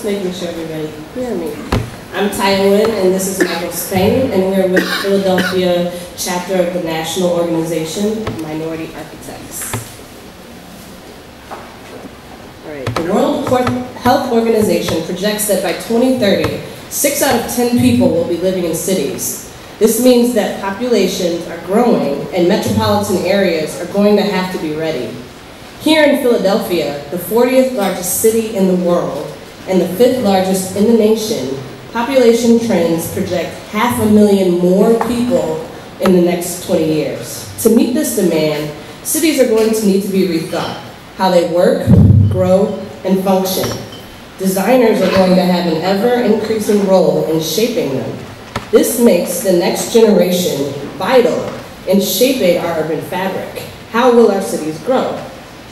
Just making sure everybody can hear me. I'm Winn, and this is Michael Spain, and we're with Philadelphia chapter of the National Organization of Minority Architects. All right, the World Health Organization projects that by 2030, 6 out of 10 people will be living in cities. This means that populations are growing and metropolitan areas are going to have to be ready. Here in Philadelphia, the 40th largest city in the world and the 5th largest in the nation, population trends project 500,000 more people in the next 20 years. To meet this demand, cities are going to need to be rethought, how they work, grow, and function. Designers are going to have an ever-increasing role in shaping them. This makes the next generation vital in shaping our urban fabric. How will our cities grow?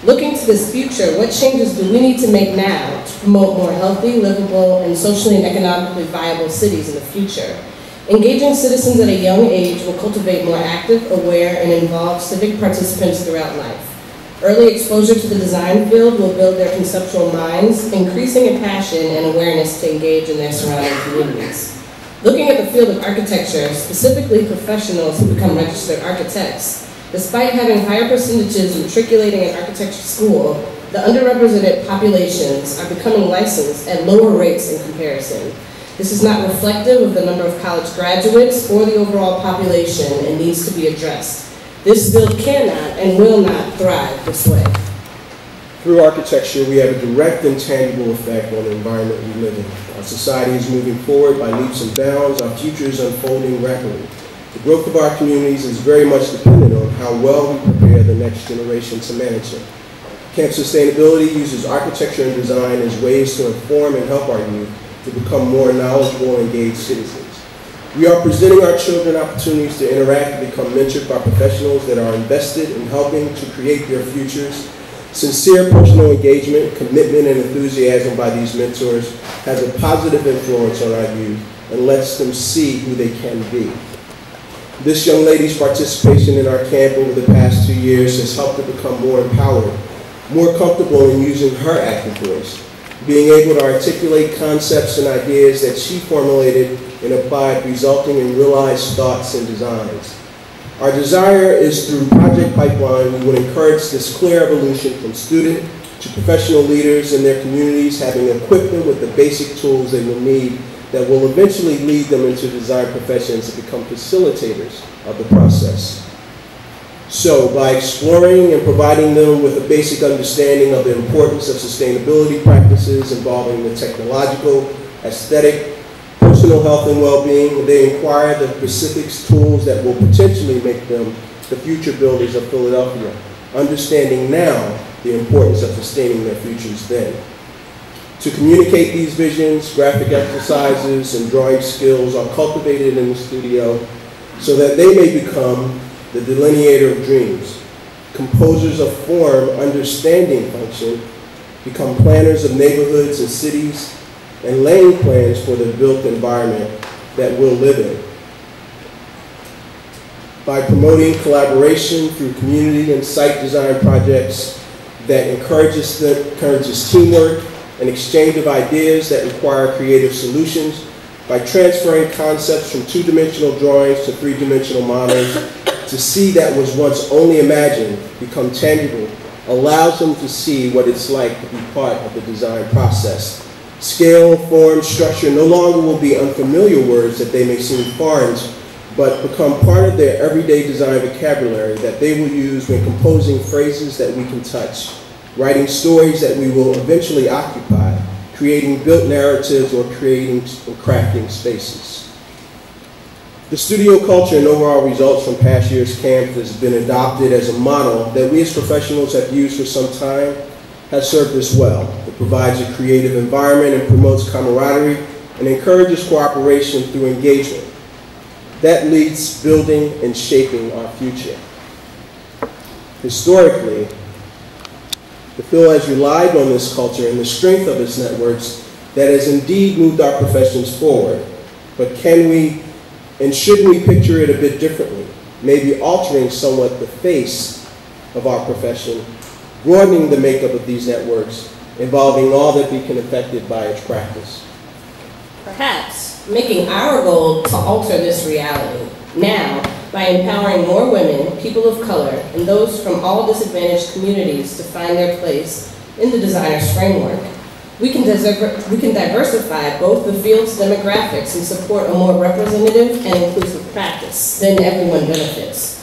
Looking to this future, what changes do we need to make now to promote more healthy, livable, and socially and economically viable cities in the future? Engaging citizens at a young age will cultivate more active, aware, and involved civic participants throughout life. Early exposure to the design field will build their conceptual minds, increasing a passion and awareness to engage in their surrounding communities. Looking at the field of architecture, specifically professionals who become registered architects, despite having higher percentages matriculating in architecture school, the underrepresented populations are becoming licensed at lower rates in comparison. This is not reflective of the number of college graduates or the overall population and needs to be addressed. This field cannot and will not thrive this way. Through architecture, we have a direct and tangible effect on the environment we live in. Our society is moving forward by leaps and bounds. Our future is unfolding rapidly. The growth of our communities is very much dependent on how well we prepare the next generation to manage it. Camp Sustainability uses architecture and design as ways to inform and help our youth to become more knowledgeable and engaged citizens. We are presenting our children opportunities to interact and become mentored by professionals that are invested in helping to create their futures. Sincere personal engagement, commitment, and enthusiasm by these mentors has a positive influence on our youth and lets them see who they can be. This young lady's participation in our camp over the past 2 years has helped her become more empowered, more comfortable in using her active voice, being able to articulate concepts and ideas that she formulated and applied, resulting in realized thoughts and designs. Our desire is through Project Pipeline, we would encourage this clear evolution from student to professional leaders in their communities, having equipped them with the basic tools they will need that will eventually lead them into design professions and become facilitators of the process. So by exploring and providing them with a basic understanding of the importance of sustainability practices involving the technological, aesthetic, personal health and well-being, they acquire the specific tools that will potentially make them the future builders of Philadelphia, understanding now the importance of sustaining their futures then. To communicate these visions, graphic exercises and drawing skills are cultivated in the studio so that they may become the delineator of dreams, composers of form, understanding function, become planners of neighborhoods and cities, and laying plans for the built environment that we'll live in. By promoting collaboration through community and site design projects that encourages teamwork and exchange of ideas that require creative solutions, by transferring concepts from two-dimensional drawings to three-dimensional models, to see that was once only imagined become tangible, allows them to see what it's like to be part of the design process. Scale, form, structure no longer will be unfamiliar words that they may seem foreign, but become part of their everyday design vocabulary that they will use when composing phrases that we can touch, writing stories that we will eventually occupy, creating built narratives, or creating and crafting spaces. The studio culture and overall results from past year's camp has been adopted as a model that we as professionals have used for some time, has served us well. It provides a creative environment and promotes camaraderie and encourages cooperation through engagement. That leads building and shaping our future. Historically, the Phil has relied on this culture and the strength of its networks that has indeed moved our professions forward. But can we and should we picture it a bit differently? Maybe altering somewhat the face of our profession, broadening the makeup of these networks, involving all that can be affected by its practice. Perhaps making our goal to alter this reality now by empowering more women, people of color, and those from all disadvantaged communities to find their place in the designer's framework. We can diversify both the field's demographics and support a more representative and inclusive practice. Then everyone benefits.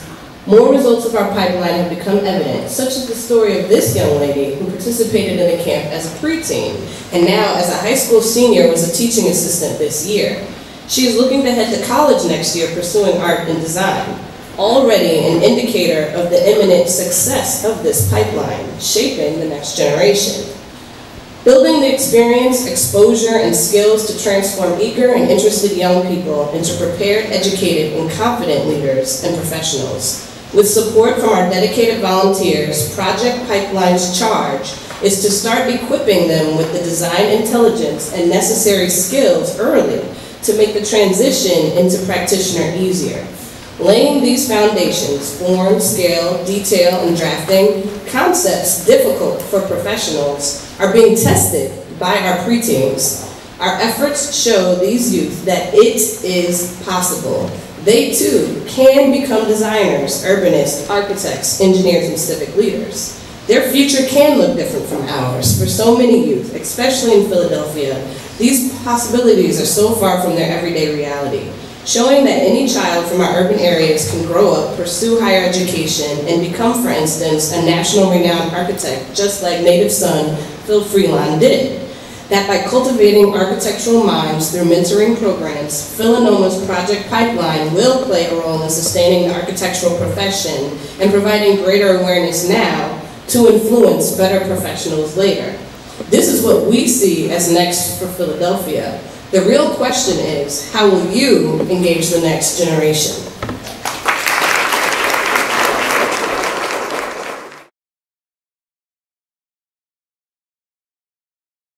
More results of our pipeline have become evident, such as the story of this young lady who participated in the camp as a preteen, and now as a high school senior was a teaching assistant this year. She is looking to head to college next year pursuing art and design, already an indicator of the imminent success of this pipeline, shaping the next generation. Building the experience, exposure, and skills to transform eager and interested young people into prepared, educated, and confident leaders and professionals. With support from our dedicated volunteers, Project Pipeline's charge is to start equipping them with the design intelligence and necessary skills early to make the transition into practitioner easier. Laying these foundations, form, scale, detail, and drafting, concepts difficult for professionals, are being tested by our preteens. Our efforts show these youth that it is possible. They too can become designers, urbanists, architects, engineers, and civic leaders. Their future can look different from ours. For so many youth, especially in Philadelphia, these possibilities are so far from their everyday reality, showing that any child from our urban areas can grow up, pursue higher education, and become, for instance, a national renowned architect, just like native son Phil Freeland did. That by cultivating architectural minds through mentoring programs, Philanoma's Project Pipeline will play a role in sustaining the architectural profession and providing greater awareness now to influence better professionals later. This is what we see as next for Philadelphia. The real question is, how will you engage the next generation?